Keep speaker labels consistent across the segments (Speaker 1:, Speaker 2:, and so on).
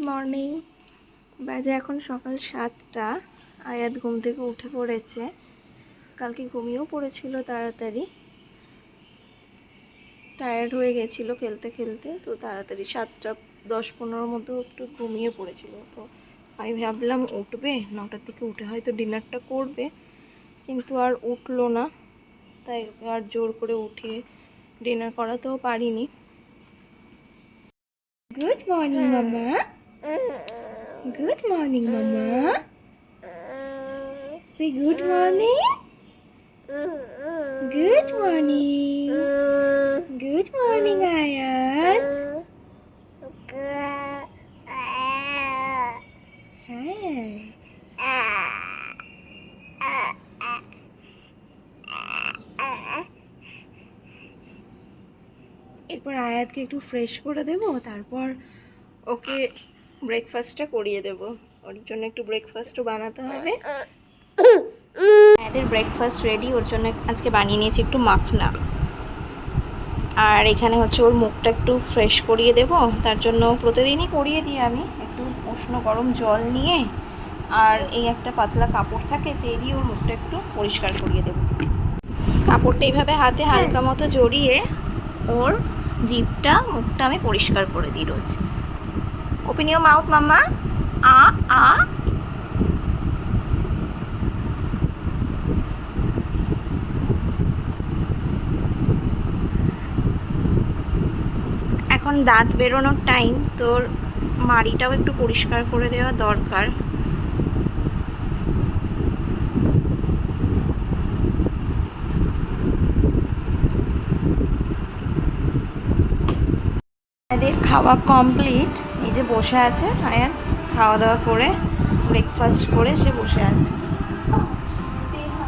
Speaker 1: Morning. বাজে এখন সকাল 7টা। আয়াত ঘুম থেকে উঠে পড়েছে। কালকে ঘুমিয়েও পড়েছিল তাড়াতাড়ি, টায়ার্ড হয়ে গেছিলো খেলতে খেলতে, তো তাড়াতাড়ি 7:10-15 মতো একটু ঘুমিয়ে পড়েছিল। তো আমি ভাবলাম উঠবে 9টার দিকে, উঠে হয়তো ডিনারটা করবে, কিন্তু আর উঠলো না। তাই আর জোর করে উঠিয়ে ডিনার করাতেও পারিনি। গুড মর্নিং মামা। গুড মর্নিং মামা। সে good morning. Good morning. Good morning আয়াত। হ্যাঁ, এরপর আয়াতকে একটু ফ্রেশ করে দেব, তারপর ওকে ব্রেকফাস্টটা করিয়ে দেব। ওর জন্য একটু ব্রেকফাস্টও বানাতে হবে। আয়াতের ব্রেকফাস্ট রেডি। ওর জন্য আজকে বানিয়ে নিয়েছি একটু মাখনা। আর এখানে হচ্ছে ওর মুখটা একটু ফ্রেশ করিয়ে দেব। তার জন্য প্রতিদিনই করিয়ে দিই আমি, একটু উষ্ণ গরম জল নিয়ে আর এই একটা পাতলা কাপড় থাকে, তে দিয়ে ওর মুখটা একটু পরিষ্কার করিয়ে দেব। কাপড়টা এইভাবে হাতে হালকা মতো জড়িয়ে ওর জিভটা মুখটা আমি পরিষ্কার করে দিই রোজ। ওপেন ইওর মাউথ মাম্মা। আ আ। এখন দাঁত বেরোনোর টাইম, তোর মাড়িটাও একটু পরিষ্কার করে দেওয়া দরকার। আয়াদের খাওয়া কমপ্লিট, এই যে বসে আছে আয়াত, খাওয়া দাওয়া করে ব্রেকফাস্ট করে সে বসে আছে।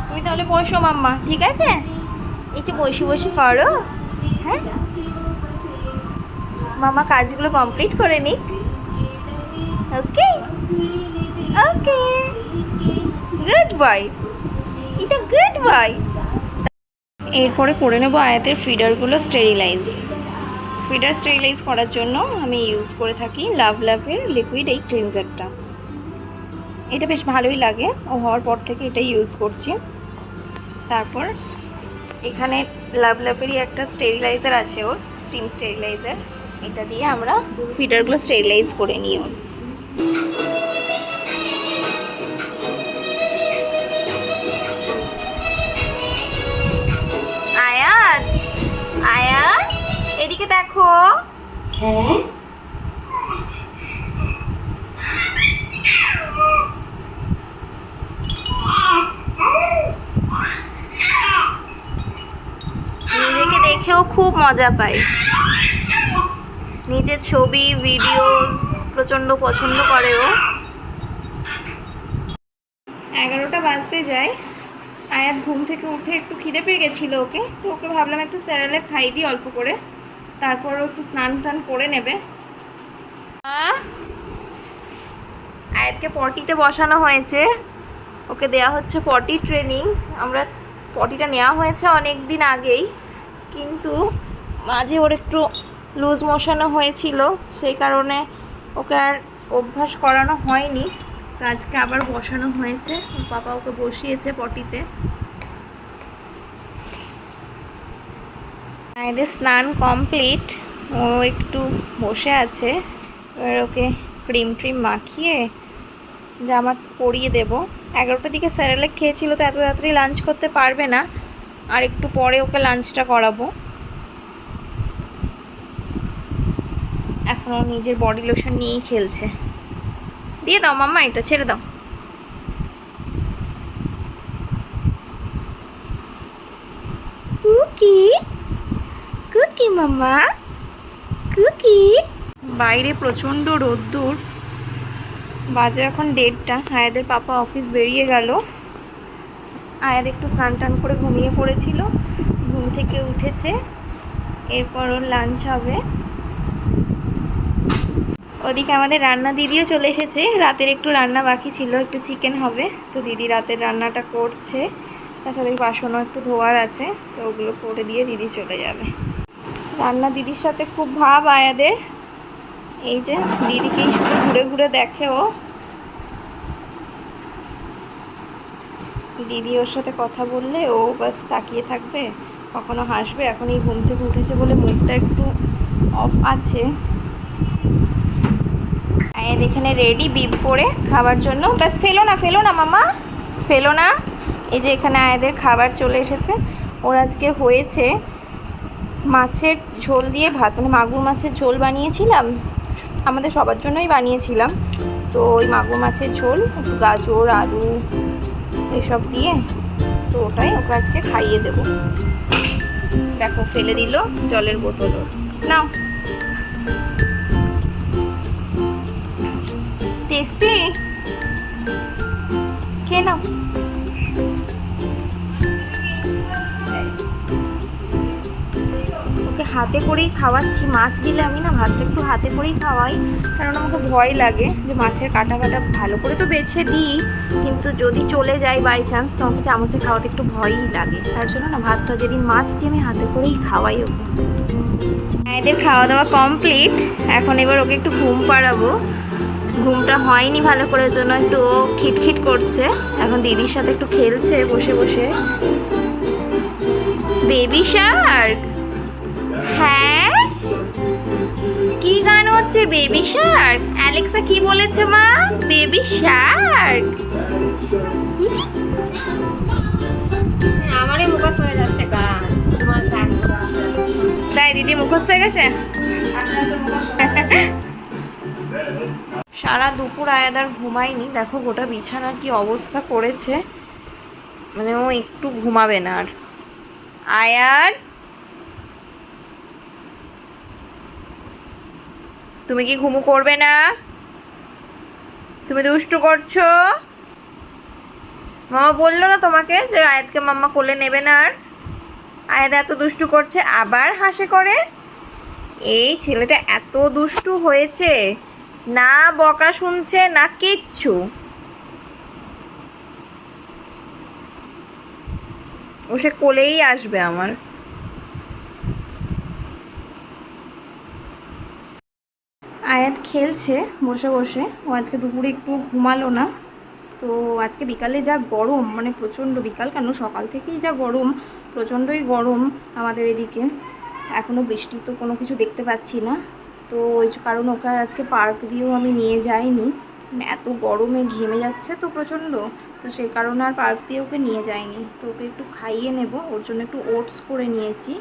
Speaker 1: তুমি তাহলে বসো মাম্মা, ঠিক আছে? এই যে বসে বসে করো। হ্যাঁ, মামা কাজগুলো কমপ্লিট করে নিক। ওকে ওকে, গুড বয়, এটা গুড বয়। এরপরে করে নেব আয়াতের ফিডারগুলো স্টেরিলাইজ। ফিডার স্টেরিলাইজ করার জন্য আমি ইউজ করে থাকি লাভের লিকুইড এই ক্লিনজারটা। এটা বেশ ভালোই লাগে, ও হওয়ার পর থেকে এটাই ইউজ করছি। তারপর এখানে লাভেরই একটা স্টেরিলাইজার আছে, ওর স্টিম স্টেরিলাইজার। এটা দিয়ে আমরা ফিডারগুলো স্টেরিলাইজ করে নিই। ওর আয়াত, আয়াত এদিকে দেখো। হ্যাঁ, নিজেকে দেখেও খুব মজা পায়। নিজের ছবি ভিডিওস প্রচণ্ড পছন্দ করে ও। 11টা বাজতে যায়। আয়াত ঘুম থেকে উঠে একটু খিদে পেয়ে গেছিলো ওকে, তো ওকে ভাবলাম একটু স্যারেলাক খাই দিই অল্প করে, তারপর ও একটু স্নান টান করে নেবে। আয়াতকে পটিতে বসানো হয়েছে, ওকে দেয়া হচ্ছে পটি ট্রেনিং। আমরা পটিটা নেওয়া হয়েছে অনেক দিন আগেই, কিন্তু মাঝে ওর একটু লুজ মোশনও হয়েছিল, সেই কারণে ওকে আর অভ্যাস করানো হয়নি। তো আজকে আবার বসানো হয়েছে, ওর পাপা ওকে বসিয়েছে পটিতে। এদের স্নান কমপ্লিট, ও একটু বসে আছে। এবার ওকে ক্রিম ট্রিম মাখিয়ে জামা পরিয়ে দেব। 11টার দিকে স্যারেলাক খেয়েছিল, তো এত তাড়াতাড়ি লাঞ্চ করতে পারবে না, আর একটু পরে ওকে লাঞ্চটা করাবো। এখন ও নিজের বডি লোশন নিয়েই খেলছে। দিয়ে দাও মাম্মা, এটা ছেড়ে দাও। কুকি কুকি মাম্মা, কুকি। বাইরে প্রচণ্ড রোদ্দুর, বাজে এখন 1:30। আয়াদের পাপা অফিস বেরিয়ে গেল। আয়াদ একটু স্নান টান করে ঘুমিয়ে পড়েছিল, ঘুম থেকে উঠেছে। এরপর ওর লাঞ্চ হবে। ওদিকে আমাদের রান্না দিদিও চলে এসেছে। রাতের একটু রান্না বাকি ছিল, একটু চিকেন হবে, তো দিদি রাতের রান্নাটা করছে। তার সাথে বাসনও একটু ধোয়ার আছে, তো ওগুলো করে দিয়ে দিদি চলে যাবে। রান্না দিদির সাথে খুব ভাব আয়াদের, এই যে দিদিকেই শুধু ঘুরে ঘুরে দেখে ও। দিদি ওর সাথে কথা বললে ও বাস তাকিয়ে থাকবে, কখনো হাসবে। এখন এই ঘুম থেকে উঠেছে বলে মুখটা একটু অফ আছে। আয়াদ এখানে রেডি বিপ করে খাবার জন্য। ব্যাস ফেলো না মামা, ফেলো না। এই যে এখানে আয়াদের খাবার চলে এসেছে। ওর আজকে হয়েছে মাছের ঝোল দিয়ে ভাত, মানে মাগুর মাছের ঝোল বানিয়েছিলাম, আমাদের সবার জন্যই বানিয়েছিলাম। তো ওই মাগুর মাছের ঝোল একটু গাজর আলু এসব দিয়ে, তো ওটাই ওকে আজকে খাইয়ে দেবো। দেখো ফেলে দিল জলের বোতল। নাও, টেস্টি, খেয়ে নাও। ওকে হাতে করেই খাওয়াচ্ছি। মাছ দিলে আমি না ভাতটা একটু হাতে করেই খাওয়াই, কারণ আমাকে ভয় লাগে যে মাছের কাটা কাটা ভালো করে তো বেছে দিই, কিন্তু যদি চলে যায় বাই চান্স তো আমাকে চামচে খাওয়াতে একটু ভয়ই লাগে। তার জন্য না ভাতটা যেদিন মাছ দিয়ে আমি হাতে করেই খাওয়াই ওকে। এদের খাওয়া দাওয়া কমপ্লিট। এখন এবার ওকে একটু ঘুম পাড়াবো। ঘুমটা হয়নি ভালো করে জন্য একটু খিটখিট করছে। এখন দিদির সাথে একটু খেলছে বসে বসে। বেবি শার্ক, হ্যাঁ কি গান হচ্ছে? Baby Shark. অ্যালেক্সা কি বলেছে মা? Baby Shark. আমারই মুখস্থ হয়ে যাচ্ছে গান, তোমার গান তাই দিদি মুখস্থ হয়ে গেছে। সারা দুপুর আয়াদ আর ঘুমায়নি। দেখো গোটা বিছানার কি অবস্থা করেছে, মানে ও একটু ঘুমাবে না আর। আয়াদ, তুমি কি ঘুমু করবে না? তুমি দুষ্টু করছো। মামা বললো না তোমাকে যে আয়াদকে মাম্মা কোলে নেবে না? আর আয়াদ এত দুষ্টু করছে, আবার হাসে করে। এই ছেলেটা এত দুষ্টু হয়েছে, না বকা শুনছে না কিচ্ছু। ও সে কোলেই আসবে আমার। আয়াত খেলছে বসে বসে। ও আজকে দুপুরে একটু ঘুমালো না। তো আজকে বিকালে যা গরম, মানে প্রচণ্ড, বিকাল কেন সকাল থেকেই যা গরম, প্রচণ্ডই গরম আমাদের এদিকে। এখনও বৃষ্টি তো কোনো কিছু দেখতে পাচ্ছি না। তো ওই কারণ ওকে আজকে পার্ক দিয়েও আমি নিয়ে যাইনি, মানে এত গরমে ঘেমে যাচ্ছে তো প্রচণ্ড। তো সেই কারণে আর পার্ক দিয়ে ওকে নিয়ে যাইনি। তো ওকে একটু খাইয়ে নেব, ওর জন্য একটু ওটস করে নিয়েছি।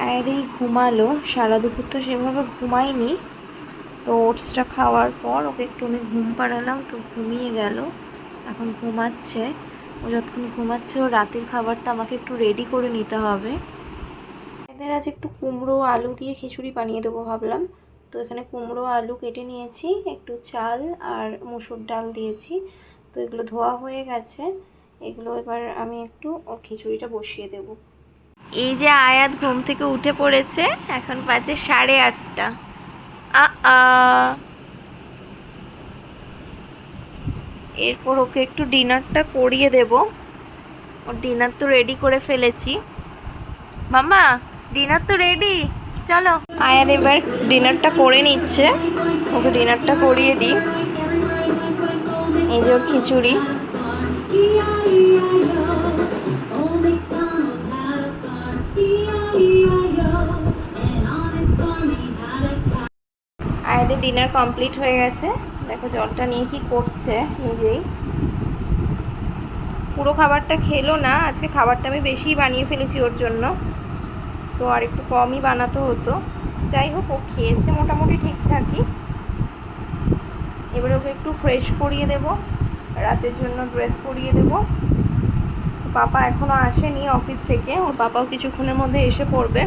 Speaker 1: আয়াদেই ঘুমালো, সারা দুপুর তো সেভাবে ঘুমায়নি। তো ওটসটা খাওয়ার পর ওকে একটু আমি ঘুম পাড়ালাম, তো ঘুমিয়ে গেল। এখন ঘুমাচ্ছে। ও যতক্ষণ ঘুমাচ্ছে ও রাতের খাবারটা আমাকে একটু রেডি করে নিতে হবে। এদের আজ একটু কুমড়ো আলু দিয়ে খিচুড়ি বানিয়ে দেবো ভাবলাম। তো এখানে কুমড়ো আলু কেটে নিয়েছি, একটু চাল আর মুসুর ডাল দিয়েছি। তো এগুলো ধোয়া হয়ে গেছে। এগুলো এবার আমি একটু খিচুড়িটা বসিয়ে দেব। এই যে আয়াত ঘুম থেকে উঠে পড়েছে, এখন বাজে 8:30। এরপর ওকে একটু ডিনারটা করিয়ে দেব। ওর ডিনার তো রেডি করে ফেলেছি। মাম্মা ডিনার তো রেডি, চলো। আয়াত এবার ডিনারটা করে নিচ্ছে, ওকে ডিনারটা করিয়ে দিই। এই যে ওর খিচুড়ি। আয়াদের ডিনার কমপ্লিট হয়ে গেছে। দেখো জলটা নিয়ে কি করছে নিজেই। পুরো খাবারটা খেলো না, আজকে খাবারটা আমি বেশিই বানিয়ে ফেলেছি ওর জন্য, তো আর একটু কমই বানাতে হতো। যাই হোক ও খেয়েছে মোটামুটি ঠিকঠাকই। এবার ওকে একটু ফ্রেশ করিয়ে দেব, রাতের জন্য ড্রেস পরিয়ে দেব। পাপা এখনও আসেনি অফিস থেকে, ওর পাপাও কিছুক্ষণের মধ্যে এসে পড়বে।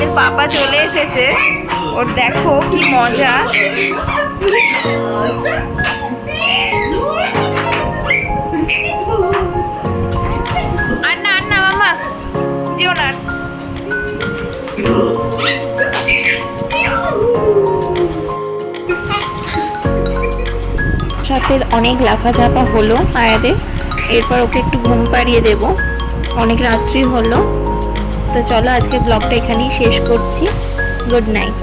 Speaker 1: আয়াদের পাপা চলে এসেছে, ওর দেখো কি মজা। আর না মামা যেও না। সাথে অনেক লাফাঝাপা হলো আয়াদের, এরপর ওকে একটু ঘুম পাড়িয়ে দেব, অনেক রাত্রি হলো। তো চলো আজকে ব্লগটা এখানেই শেষ করছি। Good night.